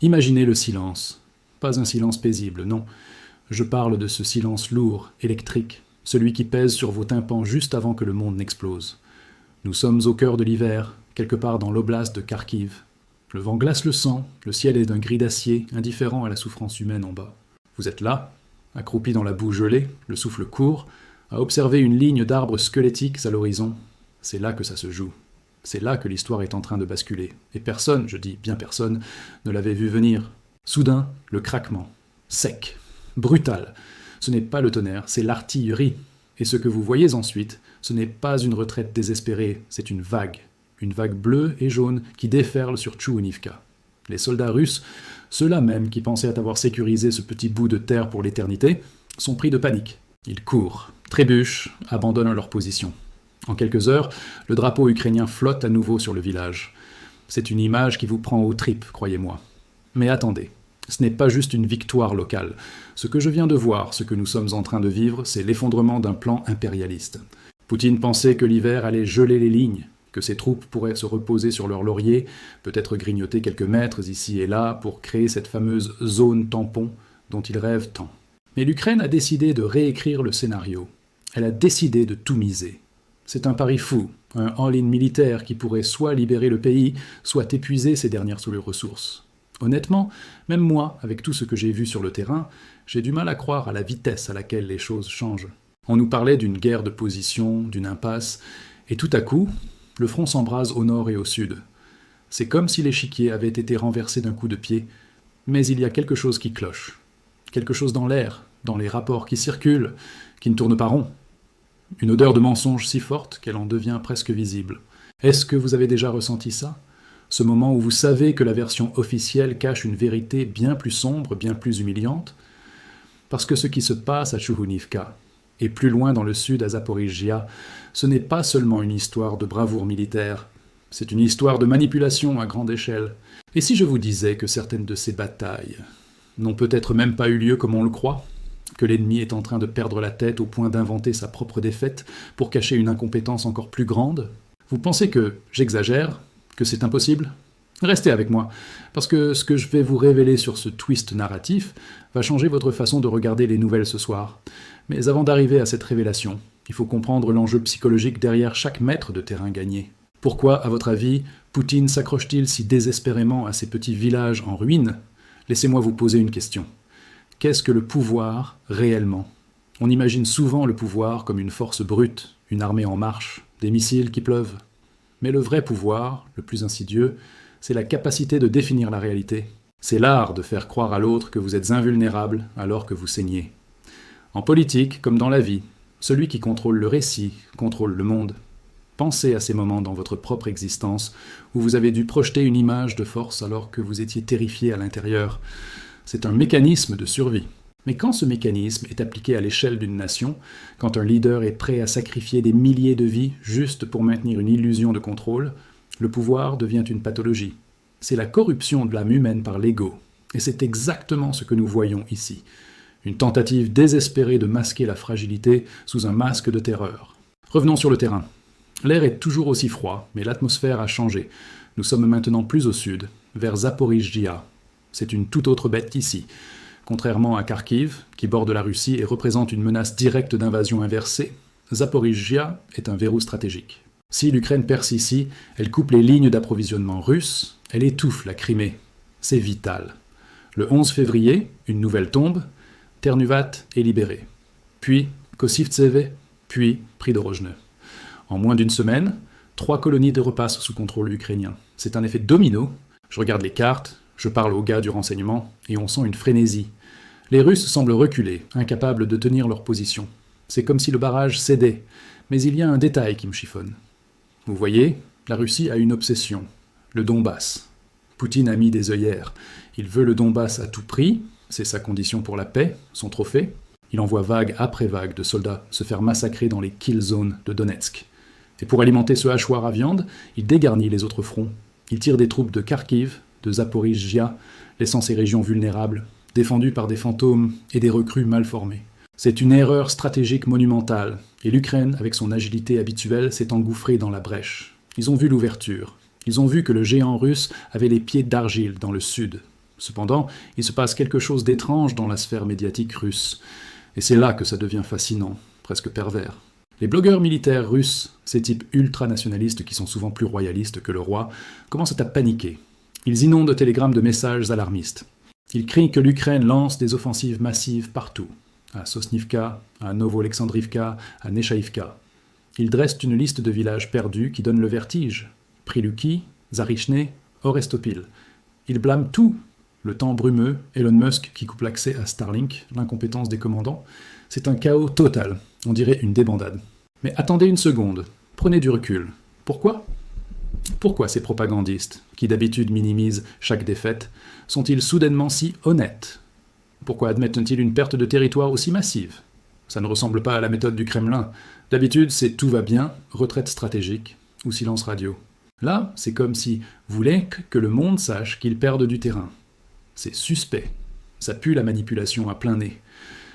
Imaginez le silence. Pas un silence paisible, non. Je parle de ce silence lourd, électrique, celui qui pèse sur vos tympans juste avant que le monde n'explose. Nous sommes au cœur de l'hiver, quelque part dans l'oblast de Kharkiv. Le vent glace le sang, le ciel est d'un gris d'acier, indifférent à la souffrance humaine en bas. Vous êtes là, accroupi dans la boue gelée, le souffle court, à observer une ligne d'arbres squelettiques à l'horizon. C'est là que ça se joue. C'est là que l'histoire est en train de basculer. Et personne, je dis bien personne, ne l'avait vu venir. Soudain, le craquement. Sec. Brutal. Ce n'est pas le tonnerre, c'est l'artillerie. Et ce que vous voyez ensuite, ce n'est pas une retraite désespérée, c'est une vague. Une vague bleue et jaune qui déferle sur Tchounivka. Les soldats russes, ceux-là même qui pensaient avoir sécurisé ce petit bout de terre pour l'éternité, sont pris de panique. Ils courent, trébuchent, abandonnent leur position. En quelques heures, le drapeau ukrainien flotte à nouveau sur le village. C'est une image qui vous prend aux tripes, croyez-moi. Mais attendez, ce n'est pas juste une victoire locale. Ce que je viens de voir, ce que nous sommes en train de vivre, c'est l'effondrement d'un plan impérialiste. Poutine pensait que l'hiver allait geler les lignes, que ses troupes pourraient se reposer sur leurs lauriers, peut-être grignoter quelques mètres ici et là pour créer cette fameuse zone tampon dont il rêve tant. Mais l'Ukraine a décidé de réécrire le scénario. Elle a décidé de tout miser. C'est un pari fou, un all-in militaire qui pourrait soit libérer le pays, soit épuiser ses dernières ressources. Honnêtement, même moi, avec tout ce que j'ai vu sur le terrain, j'ai du mal à croire à la vitesse à laquelle les choses changent. On nous parlait d'une guerre de position, d'une impasse, et tout à coup, le front s'embrase au nord et au sud. C'est comme si l'échiquier avait été renversé d'un coup de pied, mais il y a quelque chose qui cloche. Quelque chose dans l'air, dans les rapports qui circulent, qui ne tournent pas rond. Une odeur de mensonge si forte qu'elle en devient presque visible. Est-ce que vous avez déjà ressenti ça ? Ce moment où vous savez que la version officielle cache une vérité bien plus sombre, bien plus humiliante ? Parce que ce qui se passe à Tchounivka, et plus loin dans le sud à Zaporizhia, ce n'est pas seulement une histoire de bravoure militaire, c'est une histoire de manipulation à grande échelle. Et si je vous disais que certaines de ces batailles n'ont peut-être même pas eu lieu comme on le croit ? Que l'ennemi est en train de perdre la tête au point d'inventer sa propre défaite pour cacher une incompétence encore plus grande ? Vous pensez que j'exagère ? Que c'est impossible ? Restez avec moi, parce que ce que je vais vous révéler sur ce twist narratif va changer votre façon de regarder les nouvelles ce soir. Mais avant d'arriver à cette révélation, il faut comprendre l'enjeu psychologique derrière chaque mètre de terrain gagné. Pourquoi, à votre avis, Poutine s'accroche-t-il si désespérément à ces petits villages en ruine ? Laissez-moi vous poser une question. Qu'est-ce que le pouvoir, réellement ? On imagine souvent le pouvoir comme une force brute, une armée en marche, des missiles qui pleuvent. Mais le vrai pouvoir, le plus insidieux, c'est la capacité de définir la réalité. C'est l'art de faire croire à l'autre que vous êtes invulnérable alors que vous saignez. En politique, comme dans la vie, celui qui contrôle le récit contrôle le monde. Pensez à ces moments dans votre propre existence où vous avez dû projeter une image de force alors que vous étiez terrifié à l'intérieur. C'est un mécanisme de survie. Mais quand ce mécanisme est appliqué à l'échelle d'une nation, quand un leader est prêt à sacrifier des milliers de vies juste pour maintenir une illusion de contrôle, le pouvoir devient une pathologie. C'est la corruption de l'âme humaine par l'ego. Et c'est exactement ce que nous voyons ici. Une tentative désespérée de masquer la fragilité sous un masque de terreur. Revenons sur le terrain. L'air est toujours aussi froid, mais l'atmosphère a changé. Nous sommes maintenant plus au sud, vers Zaporizhia. C'est une toute autre bête qu'ici. Contrairement à Kharkiv, qui borde la Russie et représente une menace directe d'invasion inversée, Zaporizhia est un verrou stratégique. Si l'Ukraine perce ici, elle coupe les lignes d'approvisionnement russes, elle étouffe la Crimée. C'est vital. Le 11 février, une nouvelle tombe, Ternuvat est libéré. Puis Kossivtseve, puis Pridorojne. En moins d'une semaine, 3 colonies repassent sous contrôle ukrainien. C'est un effet domino. Je regarde les cartes, je parle aux gars du renseignement, et on sent une frénésie. Les Russes semblent reculer, incapables de tenir leur position. C'est comme si le barrage cédait, mais il y a un détail qui me chiffonne. Vous voyez, la Russie a une obsession, le Donbass. Poutine a mis des œillères. Il veut le Donbass à tout prix, c'est sa condition pour la paix, son trophée. Il envoie vague après vague de soldats se faire massacrer dans les kill zones de Donetsk. Et pour alimenter ce hachoir à viande, il dégarnit les autres fronts. Il tire des troupes de Kharkiv, de Zaporizhia, laissant ces régions vulnérables, défendues par des fantômes et des recrues mal formées. C'est une erreur stratégique monumentale, et l'Ukraine, avec son agilité habituelle, s'est engouffrée dans la brèche. Ils ont vu l'ouverture. Ils ont vu que le géant russe avait les pieds d'argile dans le sud. Cependant, il se passe quelque chose d'étrange dans la sphère médiatique russe. Et c'est là que ça devient fascinant, presque pervers. Les blogueurs militaires russes, ces types ultranationalistes qui sont souvent plus royalistes que le roi, commencent à paniquer. Ils inondent de télégrammes de messages alarmistes. Ils crient que l'Ukraine lance des offensives massives partout, à Sosnivka, à Novo-Alexandrivka, à Nechaïvka. Ils dressent une liste de villages perdus qui donne le vertige. Priluki, Zarichne, Orestopil. Ils blâment tout. Le temps brumeux, Elon Musk qui coupe l'accès à Starlink, l'incompétence des commandants. C'est un chaos total, on dirait une débandade. Mais attendez une seconde, prenez du recul. Pourquoi ? Pourquoi ces propagandistes, qui d'habitude minimisent chaque défaite, sont-ils soudainement si honnêtes ? Pourquoi admettent-ils une perte de territoire aussi massive ? Ça ne ressemble pas à la méthode du Kremlin. D'habitude, c'est tout va bien, retraite stratégique ou silence radio. Là, c'est comme si vous voulez que le monde sache qu'ils perdent du terrain. C'est suspect. Ça pue la manipulation à plein nez.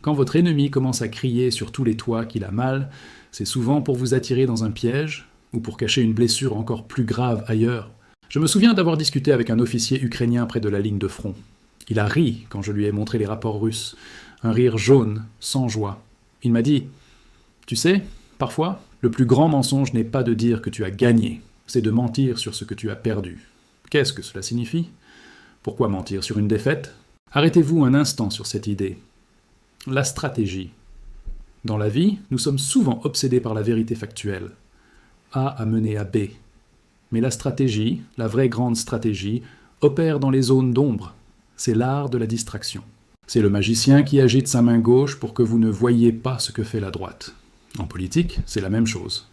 Quand votre ennemi commence à crier sur tous les toits qu'il a mal, c'est souvent pour vous attirer dans un piège ou pour cacher une blessure encore plus grave ailleurs. Je me souviens d'avoir discuté avec un officier ukrainien près de la ligne de front. Il a ri quand je lui ai montré les rapports russes. Un rire jaune, sans joie. Il m'a dit « Tu sais, parfois, le plus grand mensonge n'est pas de dire que tu as gagné, c'est de mentir sur ce que tu as perdu. Qu'est-ce que cela signifie ? Pourquoi mentir sur une défaite ? Arrêtez-vous un instant sur cette idée. La stratégie. Dans la vie, nous sommes souvent obsédés par la vérité factuelle. A a mené à B. Mais la stratégie, la vraie grande stratégie, opère dans les zones d'ombre. C'est l'art de la distraction. C'est le magicien qui agite sa main gauche pour que vous ne voyiez pas ce que fait la droite. En politique, c'est la même chose.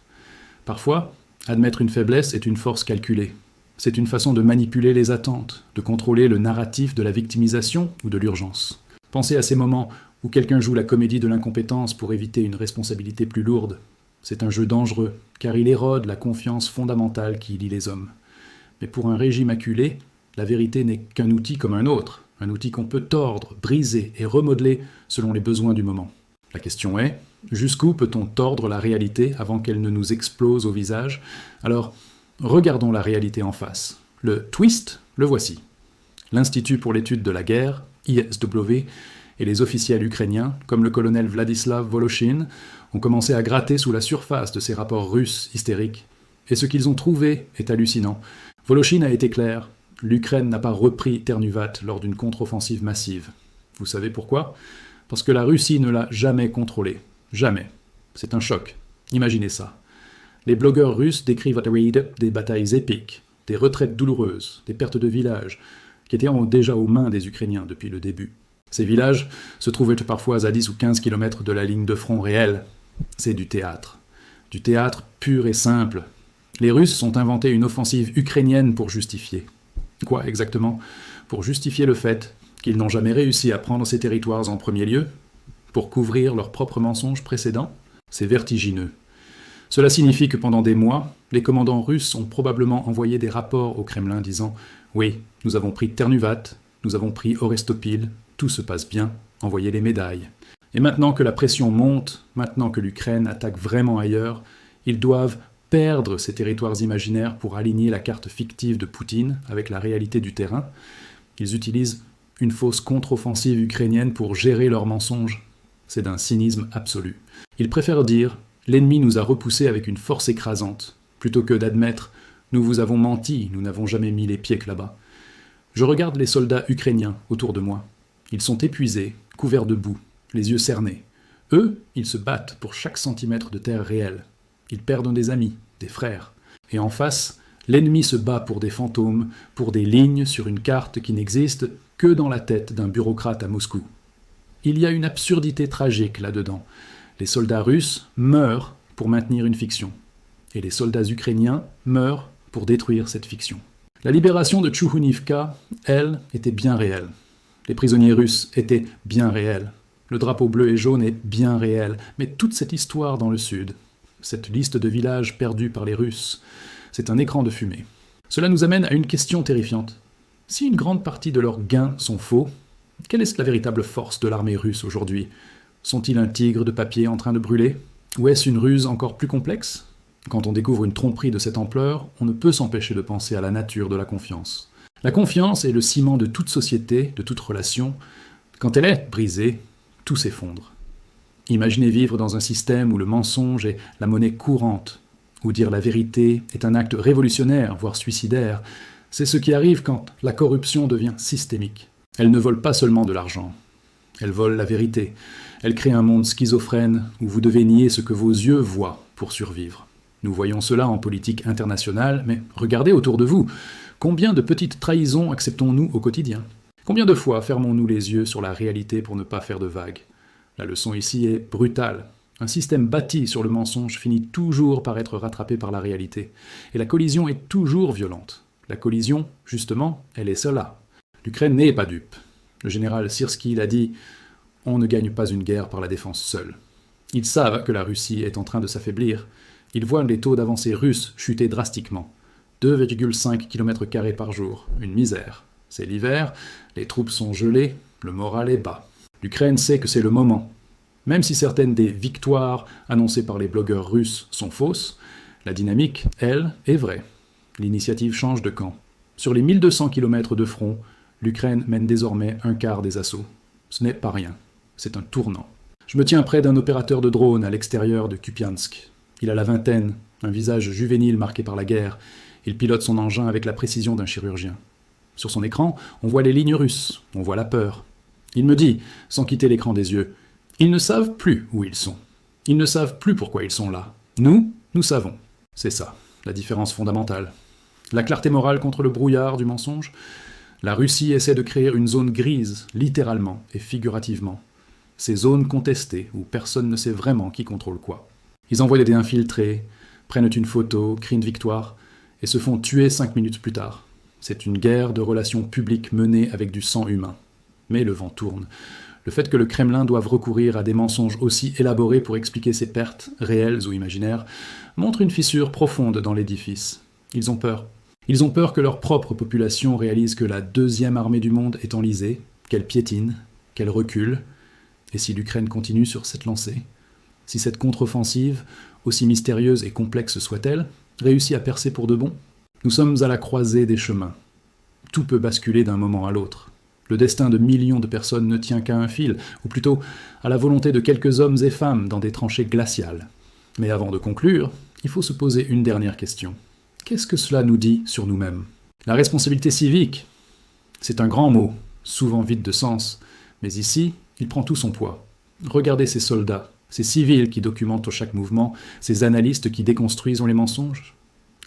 Parfois, admettre une faiblesse est une force calculée. C'est une façon de manipuler les attentes, de contrôler le narratif de la victimisation ou de l'urgence. Pensez à ces moments où quelqu'un joue la comédie de l'incompétence pour éviter une responsabilité plus lourde. C'est un jeu dangereux, car il érode la confiance fondamentale qui lie les hommes. Mais pour un régime acculé, la vérité n'est qu'un outil comme un autre, un outil qu'on peut tordre, briser et remodeler selon les besoins du moment. La question est, jusqu'où peut-on tordre la réalité avant qu'elle ne nous explose au visage ? Alors, regardons la réalité en face. Le twist, le voici. L'Institut pour l'étude de la guerre, ISW, et les officiels ukrainiens, comme le colonel Vladislav Voloshin, ont commencé à gratter sous la surface de ces rapports russes hystériques. Et ce qu'ils ont trouvé est hallucinant. Voloshin a été clair, l'Ukraine n'a pas repris Ternuvat lors d'une contre-offensive massive. Vous savez pourquoi ? Parce que la Russie ne l'a jamais contrôlé. Jamais. C'est un choc. Imaginez ça. Les blogueurs russes décrivent à Reed des batailles épiques, des retraites douloureuses, des pertes de villages, qui étaient déjà aux mains des Ukrainiens depuis le début. Ces villages se trouvaient parfois à 10 ou 15 km de la ligne de front réelle. C'est du théâtre. Du théâtre pur et simple. Les Russes ont inventé une offensive ukrainienne pour justifier. Quoi exactement ? Pour justifier le fait qu'ils n'ont jamais réussi à prendre ces territoires en premier lieu ? Pour couvrir leurs propres mensonges précédents ? C'est vertigineux. Cela signifie que pendant des mois, les commandants russes ont probablement envoyé des rapports au Kremlin disant « Oui, nous avons pris Ternuvat, nous avons pris Orestopil, tout se passe bien, envoyez les médailles. » Et maintenant que la pression monte, maintenant que l'Ukraine attaque vraiment ailleurs, ils doivent perdre ces territoires imaginaires pour aligner la carte fictive de Poutine avec la réalité du terrain. Ils utilisent une fausse contre-offensive ukrainienne pour gérer leurs mensonges. C'est d'un cynisme absolu. Ils préfèrent dire « l'ennemi nous a repoussés avec une force écrasante », plutôt que d'admettre « nous vous avons menti, nous n'avons jamais mis les pieds que là-bas ». Je regarde les soldats ukrainiens autour de moi. Ils sont épuisés, couverts de boue, les yeux cernés. Eux, ils se battent pour chaque centimètre de terre réelle. Ils perdent des amis, des frères. Et en face, l'ennemi se bat pour des fantômes, pour des lignes sur une carte qui n'existe que dans la tête d'un bureaucrate à Moscou. Il y a une absurdité tragique là-dedans. Les soldats russes meurent pour maintenir une fiction. Et les soldats ukrainiens meurent pour détruire cette fiction. La libération de Tchoukhounivka, elle, était bien réelle. Les prisonniers russes étaient bien réels. Le drapeau bleu et jaune est bien réel. Mais toute cette histoire dans le sud, cette liste de villages perdus par les Russes, c'est un écran de fumée. Cela nous amène à une question terrifiante. Si une grande partie de leurs gains sont faux, quelle est la véritable force de l'armée russe aujourd'hui ? Sont-ils un tigre de papier en train de brûler ? Ou est-ce une ruse encore plus complexe ? Quand on découvre une tromperie de cette ampleur, on ne peut s'empêcher de penser à la nature de la confiance. La confiance est le ciment de toute société, de toute relation. Quand elle est brisée, tout s'effondre. Imaginez vivre dans un système où le mensonge est la monnaie courante, où dire la vérité est un acte révolutionnaire, voire suicidaire. C'est ce qui arrive quand la corruption devient systémique. Elle ne vole pas seulement de l'argent, elle vole la vérité. Elle crée un monde schizophrène où vous devez nier ce que vos yeux voient pour survivre. Nous voyons cela en politique internationale, mais regardez autour de vous. Combien de petites trahisons acceptons-nous au quotidien? Combien de fois fermons-nous les yeux sur la réalité pour ne pas faire de vagues? La leçon ici est brutale. Un système bâti sur le mensonge finit toujours par être rattrapé par la réalité. Et la collision est toujours violente. La collision, justement, elle est cela. L'Ukraine n'est pas dupe. Le général Syrski l'a dit, on ne gagne pas une guerre par la défense seule. Ils savent que la Russie est en train de s'affaiblir. Ils voient les taux d'avancée russes chuter drastiquement. 2,5 km² par jour, une misère. C'est l'hiver, les troupes sont gelées, le moral est bas. L'Ukraine sait que c'est le moment. Même si certaines des victoires annoncées par les blogueurs russes sont fausses, la dynamique, elle, est vraie. L'initiative change de camp. Sur les 1200 km de front, l'Ukraine mène désormais un quart des assauts. Ce n'est pas rien, c'est un tournant. Je me tiens près d'un opérateur de drone à l'extérieur de Kupiansk. Il a la vingtaine, un visage juvénile marqué par la guerre. Il pilote son engin avec la précision d'un chirurgien. Sur son écran, on voit les lignes russes, on voit la peur. Il me dit, sans quitter l'écran des yeux, « Ils ne savent plus où ils sont. Ils ne savent plus pourquoi ils sont là. Nous, nous savons. » C'est ça, la différence fondamentale. La clarté morale contre le brouillard du mensonge. La Russie essaie de créer une zone grise, littéralement et figurativement. Ces zones contestées, où personne ne sait vraiment qui contrôle quoi. Ils envoient des infiltrés, prennent une photo, crient une victoire, et se font tuer 5 minutes plus tard. C'est une guerre de relations publiques menée avec du sang humain. Mais le vent tourne. Le fait que le Kremlin doive recourir à des mensonges aussi élaborés pour expliquer ses pertes, réelles ou imaginaires, montre une fissure profonde dans l'édifice. Ils ont peur. Ils ont peur que leur propre population réalise que la deuxième armée du monde est enlisée, qu'elle piétine, qu'elle recule. Et si l'Ukraine continue sur cette lancée? Si cette contre-offensive, aussi mystérieuse et complexe soit-elle, réussit à percer pour de bon? Nous sommes à la croisée des chemins. Tout peut basculer d'un moment à l'autre. Le destin de millions de personnes ne tient qu'à un fil, ou plutôt à la volonté de quelques hommes et femmes dans des tranchées glaciales. Mais avant de conclure, il faut se poser une dernière question. Qu'est-ce que cela nous dit sur nous-mêmes? La responsabilité civique, c'est un grand mot, souvent vide de sens, mais ici, il prend tout son poids. Regardez ces soldats, ces civils qui documentent chaque mouvement, ces analystes qui déconstruisent les mensonges.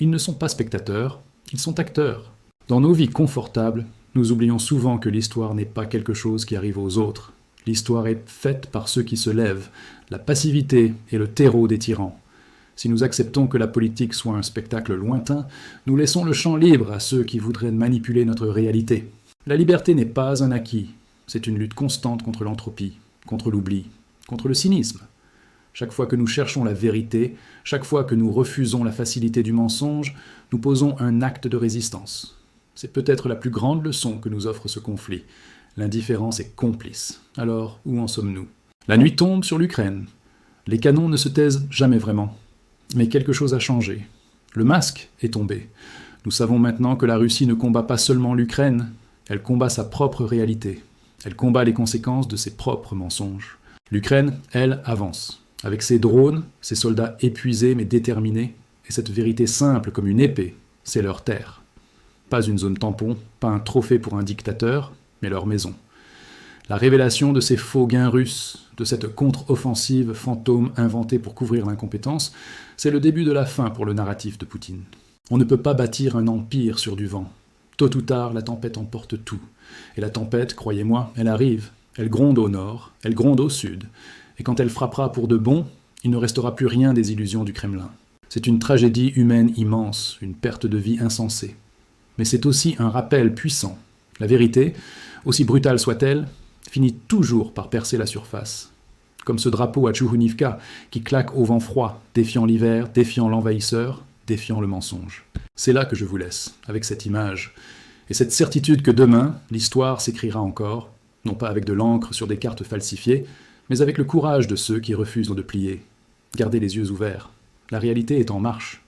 Ils ne sont pas spectateurs, ils sont acteurs. Dans nos vies confortables, nous oublions souvent que l'histoire n'est pas quelque chose qui arrive aux autres. L'histoire est faite par ceux qui se lèvent. La passivité est le terreau des tyrans. Si nous acceptons que la politique soit un spectacle lointain, nous laissons le champ libre à ceux qui voudraient manipuler notre réalité. La liberté n'est pas un acquis, c'est une lutte constante contre l'entropie, contre l'oubli, contre le cynisme. Chaque fois que nous cherchons la vérité, chaque fois que nous refusons la facilité du mensonge, nous posons un acte de résistance. C'est peut-être la plus grande leçon que nous offre ce conflit. L'indifférence est complice. Alors, où en sommes-nous? La nuit tombe sur l'Ukraine. Les canons ne se taisent jamais vraiment. Mais quelque chose a changé. Le masque est tombé. Nous savons maintenant que la Russie ne combat pas seulement l'Ukraine, elle combat sa propre réalité. Elle combat les conséquences de ses propres mensonges. L'Ukraine, elle, avance. Avec ses drones, ses soldats épuisés mais déterminés, et cette vérité simple comme une épée, c'est leur terre. Pas une zone tampon, pas un trophée pour un dictateur, mais leur maison. La révélation de ces faux gains russes, de cette contre-offensive fantôme inventée pour couvrir l'incompétence, c'est le début de la fin pour le narratif de Poutine. On ne peut pas bâtir un empire sur du vent. Tôt ou tard, la tempête emporte tout. Et la tempête, croyez-moi, elle arrive. Elle gronde au nord, elle gronde au sud. Et quand elle frappera pour de bon, il ne restera plus rien des illusions du Kremlin. C'est une tragédie humaine immense, une perte de vie insensée. Mais c'est aussi un rappel puissant. La vérité, aussi brutale soit-elle, finit toujours par percer la surface. Comme ce drapeau à Tchoukhounivka qui claque au vent froid, défiant l'hiver, défiant l'envahisseur, défiant le mensonge. C'est là que je vous laisse, avec cette image, et cette certitude que demain, l'histoire s'écrira encore, non pas avec de l'encre sur des cartes falsifiées, mais avec le courage de ceux qui refusent de plier. Gardez les yeux ouverts. La réalité est en marche.